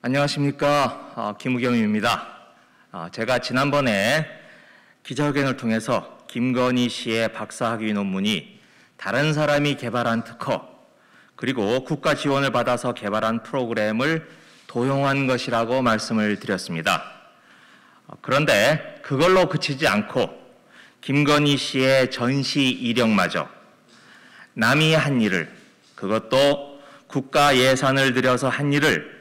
안녕하십니까. 김우겸입니다. 제가 지난번에 기자회견을 통해서 김건희 씨의 박사학위 논문이 다른 사람이 개발한 특허 그리고 국가 지원을 받아서 개발한 프로그램을 도용한 것이라고 말씀을 드렸습니다. 그런데 그걸로 그치지 않고 김건희 씨의 전시 이력마저 남이 한 일을, 그것도 국가 예산을 들여서 한 일을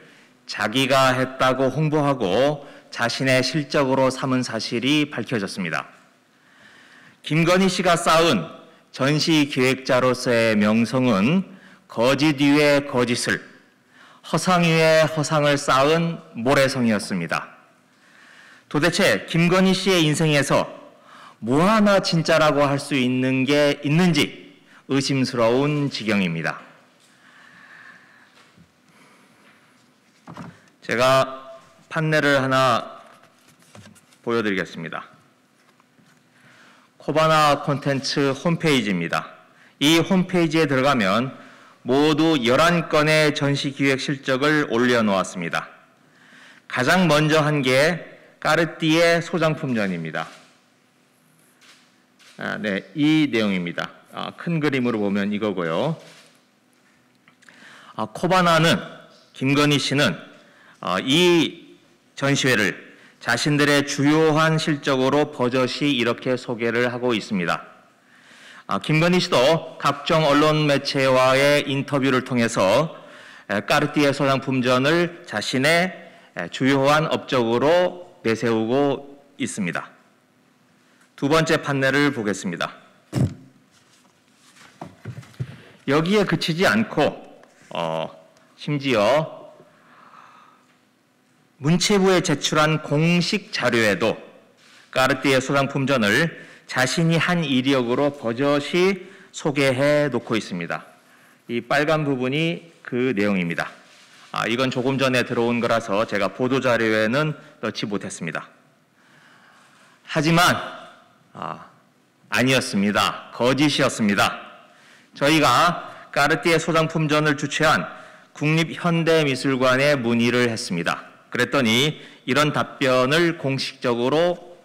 자기가 했다고 홍보하고 자신의 실적으로 삼은 사실이 밝혀졌습니다. 김건희 씨가 쌓은 전시 기획자로서의 명성은 거짓 위에 거짓을, 허상 위에 허상을 쌓은 모래성이었습니다. 도대체 김건희 씨의 인생에서 뭐 하나 진짜라고 할 수 있는 게 있는지 의심스러운 지경입니다. 제가 판넬을 하나 보여드리겠습니다. 코바나 콘텐츠 홈페이지입니다. 이 홈페이지에 들어가면 모두 11건의 전시기획 실적을 올려놓았습니다. 가장 먼저 한 게 까르띠에 소장품전입니다. 이 내용입니다. 큰 그림으로 보면 이거고요. 코바나는, 김건희 씨는 이 전시회를 자신들의 주요한 실적으로 버젓이 이렇게 소개를 하고 있습니다. 김건희 씨도 각종 언론 매체와의 인터뷰를 통해서 까르띠에 소장품전을 자신의 주요한 업적으로 내세우고 있습니다. 두 번째 판넬을 보겠습니다. 여기에 그치지 않고 심지어 문체부에 제출한 공식 자료에도 까르띠에 소장품전을 자신이 한 이력으로 버젓이 소개해 놓고 있습니다. 이 빨간 부분이 그 내용입니다. 이건 조금 전에 들어온 거라서 제가 보도자료에는 넣지 못했습니다. 하지만 아니었습니다. 거짓이었습니다. 저희가 까르띠에 소장품전을 주최한 국립현대미술관에 문의를 했습니다. 그랬더니 이런 답변을 공식적으로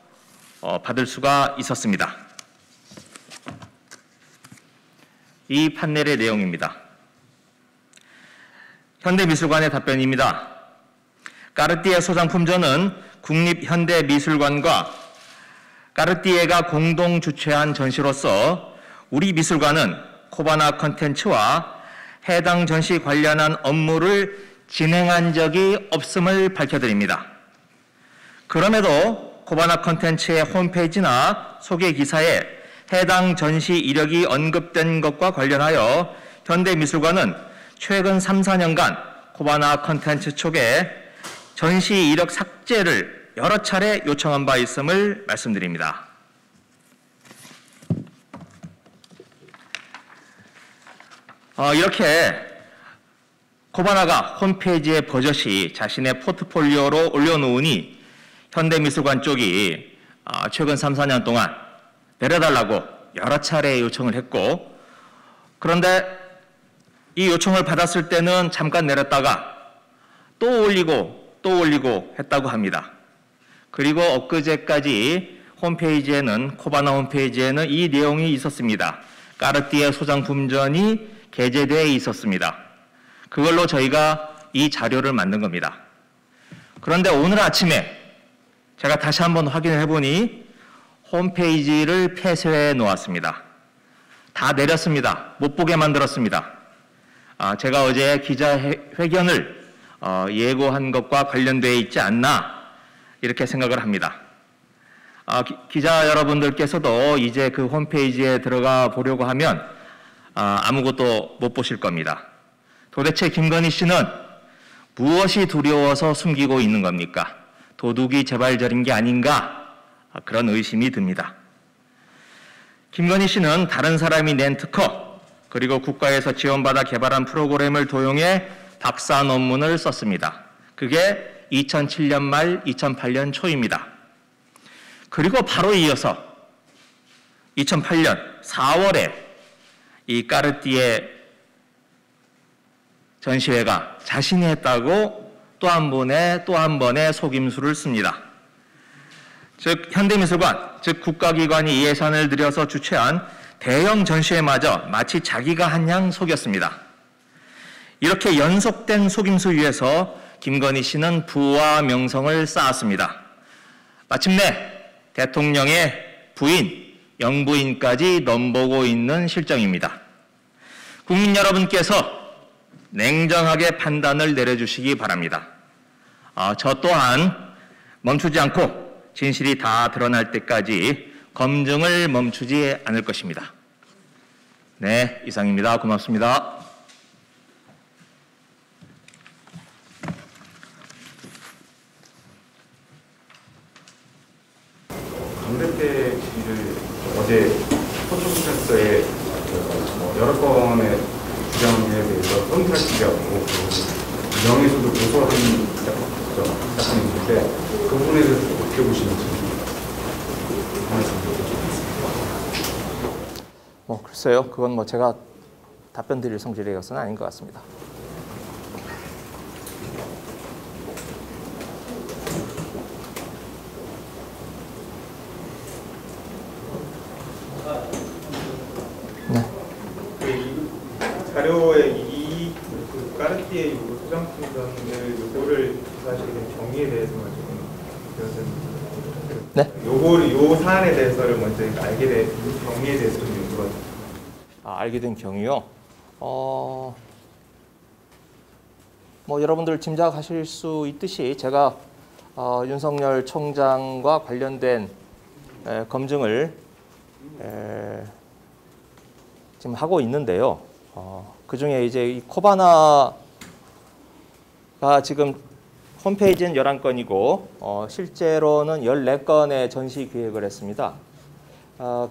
받을 수가 있었습니다. 이 판넬의 내용입니다. 현대미술관의 답변입니다. 까르띠에 소장품전은 국립현대미술관과 까르띠에가 공동 주최한 전시로서 우리 미술관은 코바나 콘텐츠와 해당 전시 관련한 업무를 진행한 적이 없음을 밝혀드립니다. 그럼에도 코바나 콘텐츠의 홈페이지나 소개 기사에 해당 전시 이력이 언급된 것과 관련하여 현대미술관은 최근 3, 4년간 코바나 콘텐츠 쪽에 전시 이력 삭제를 여러 차례 요청한 바 있음을 말씀드립니다. 이렇게 코바나가 홈페이지에 버젓이 자신의 포트폴리오로 올려놓으니 현대미술관 쪽이 최근 3, 4년 동안 내려달라고 여러 차례 요청을 했고, 그런데 이 요청을 받았을 때는 잠깐 내렸다가 또 올리고 했다고 합니다. 그리고 엊그제까지 홈페이지에는, 코바나 홈페이지에는 이 내용이 있었습니다. 까르띠에 소장품전이 게재되어 있었습니다. 그걸로 저희가 이 자료를 만든 겁니다. 그런데 오늘 아침에 제가 다시 한번 확인을 해보니 홈페이지를 폐쇄해 놓았습니다. 다 내렸습니다. 못 보게 만들었습니다. 제가 어제 기자회견을 예고한 것과 관련되어 있지 않나 이렇게 생각을 합니다. 기자 여러분들께서도 이제 그 홈페이지에 들어가 보려고 하면 아무것도 못 보실 겁니다. 도대체 김건희 씨는 무엇이 두려워서 숨기고 있는 겁니까? 도둑이 재발절인 게 아닌가? 그런 의심이 듭니다. 김건희 씨는 다른 사람이 낸 특허, 그리고 국가에서 지원받아 개발한 프로그램을 도용해 박사 논문을 썼습니다. 그게 2007년 말 2008년 초입니다. 그리고 바로 이어서 2008년 4월에 이 까르띠에 전시회가 자신이 했다고 또 한 번의 속임수를 씁니다. 즉 현대미술관, 즉 국가기관이 이 예산을 들여서 주최한 대형 전시회마저 마치 자기가 한 양 속였습니다. 이렇게 연속된 속임수 위에서 김건희 씨는 부와 명성을 쌓았습니다. 마침내 대통령의 부인, 영부인까지 넘보고 있는 실정입니다. 국민 여러분께서 냉정하게 판단을 내려주시기 바랍니다. 저 또한 멈추지 않고 진실이 다 드러날 때까지 검증을 멈추지 않을 것입니다. 네, 이상입니다. 고맙습니다. 강대태 씨를 어제 서초구청서에 여러 건의 주장에 대해서 성찰시하고 명예훼손도 고소한 사건이 있는데 그 부분에 대해서 어떻게 보시는지 글쎄요. 그건 제가 답변 드릴 성질의 것은 아닌 것 같습니다. 네. 자료에 그 까르띠에 소장품을 요거를 사실은 경위에 대해서만 조금 네? 요 사안에 대해서를 먼저 알게 된 경위에 대해서 좀 여쭤봐주세요. 알게 된 경위요. 여러분들 짐작하실 수 있듯이 제가 윤석열 총장과 관련된 검증을 지금 하고 있는데요. 그 중에 이제 이 코바나가 지금 홈페이지는 11건이고 실제로는 14건의 전시 기획을 했습니다.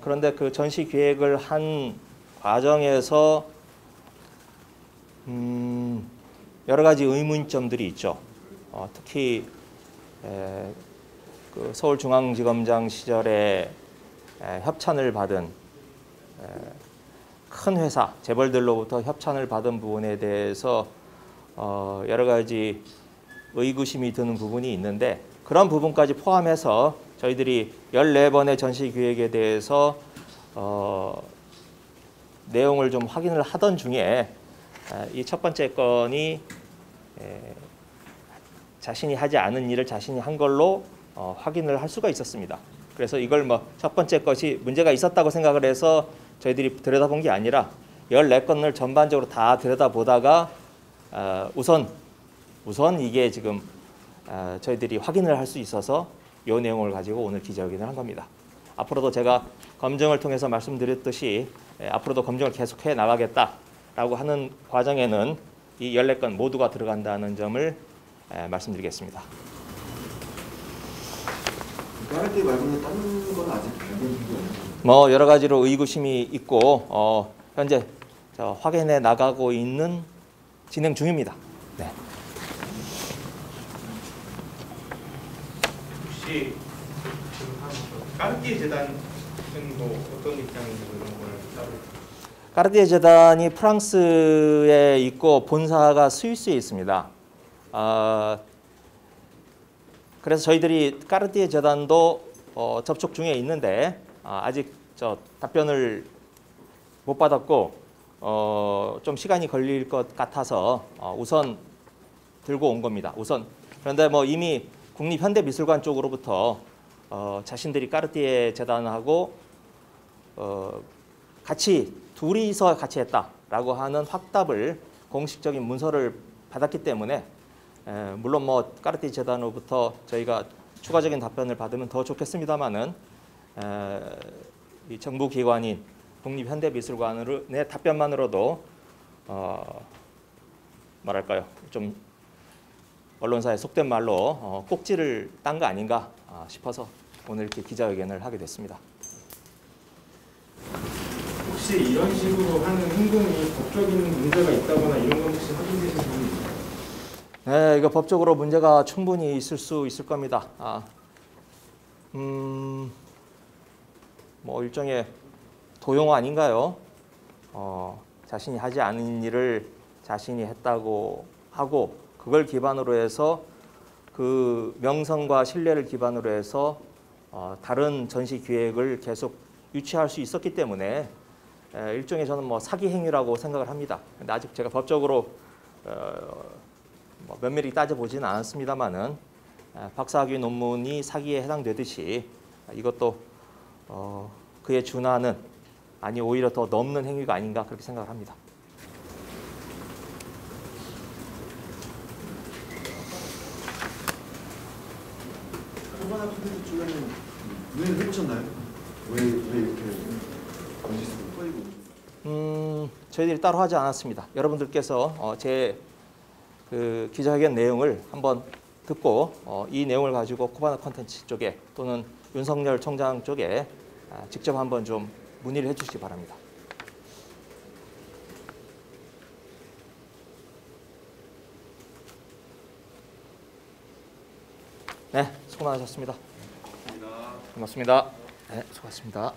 그런데 그 전시 기획을 한 과정에서 여러 가지 의문점들이 있죠. 특히 그 서울중앙지검장 시절에 협찬을 받은 큰 회사, 재벌들로부터 협찬을 받은 부분에 대해서 여러 가지 의구심이 드는 부분이 있는데 그런 부분까지 포함해서 저희들이 14번의 전시 기획에 대해서 내용을 좀 확인을 하던 중에 이 첫 번째 건이 자신이 하지 않은 일을 자신이 한 걸로 확인을 할 수가 있었습니다. 그래서 이걸 첫 번째 것이 문제가 있었다고 생각을 해서 저희들이 들여다본 게 아니라 14건을 전반적으로 다 들여다보다가 우선 이게 지금 저희들이 확인을 할 수 있어서 이 내용을 가지고 오늘 기자회견을 한 겁니다. 앞으로도 제가 검증을 통해서 말씀드렸듯이 앞으로도 검증을 계속해 나가겠다라고 하는 과정에는 이 14건 모두가 들어간다는 점을 말씀드리겠습니다. 까르띠에 말고는 다른 건 아직 안 되는 여러 가지로 의구심이 있고 현재 확인해 나가고 있는 진행 중입니다. 네. 혹시 까르띠에 재단은 어떤 입장인지 이런 걸 따로 까르띠에 재단이 프랑스에 있고 본사가 스위스에 있습니다. 그래서 저희들이 까르띠에 재단도 접촉 중에 있는데 아직 답변을 못 받았고 좀 시간이 걸릴 것 같아서 우선 들고 온 겁니다. 그런데 이미 국립현대미술관 쪽으로부터 자신들이 까르띠에 재단하고 둘이서 같이 했다라고 하는 확답을 공식적인 문서를 받았기 때문에 물론 까르띠에 재단으로부터 저희가 추가적인 답변을 받으면 더 좋겠습니다만은 이 정부 기관인 국립현대미술관의 답변만으로도 좀 언론사에 속된 말로 꼭지를 딴 거 아닌가 싶어서 오늘 이렇게 기자회견을 하게 됐습니다. 혹시 이런 식으로 하는 행동이 법적인 문제가 있다거나 이런 건 혹시 확인되신 부분이 있나요? 네, 이거 법적으로 문제가 충분히 있을 수 있을 겁니다. 일종의 도용 아닌가요? 자신이 하지 않은 일을 자신이 했다고 하고 그걸 기반으로 해서 그 명성과 신뢰를 기반으로 해서 다른 전시 기획을 계속 유치할 수 있었기 때문에 일종의 저는 뭐 사기 행위라고 생각을 합니다. 근데 아직 제가 법적으로 뭐 면밀히 따져보지는 않았습니다만은 박사학위 논문이 사기에 해당되듯이 이것도 그에 준하는 아니 오히려 더 넘는 행위가 아닌가 그렇게 생각을 합니다. 코바나 콘텐츠 쪽에는 문의를 해보셨나요? 왜 이렇게 전시술을 뿌리고? 저희들이 따로 하지 않았습니다. 여러분들께서 제 그 기자회견 내용을 한번 듣고 이 내용을 가지고 코바나 콘텐츠 쪽에 또는 윤석열 총장 쪽에 직접 한번 좀 문의를 해주시기 바랍니다. 네, 수고 많으셨습니다. 고맙습니다. 네, 수고하셨습니다.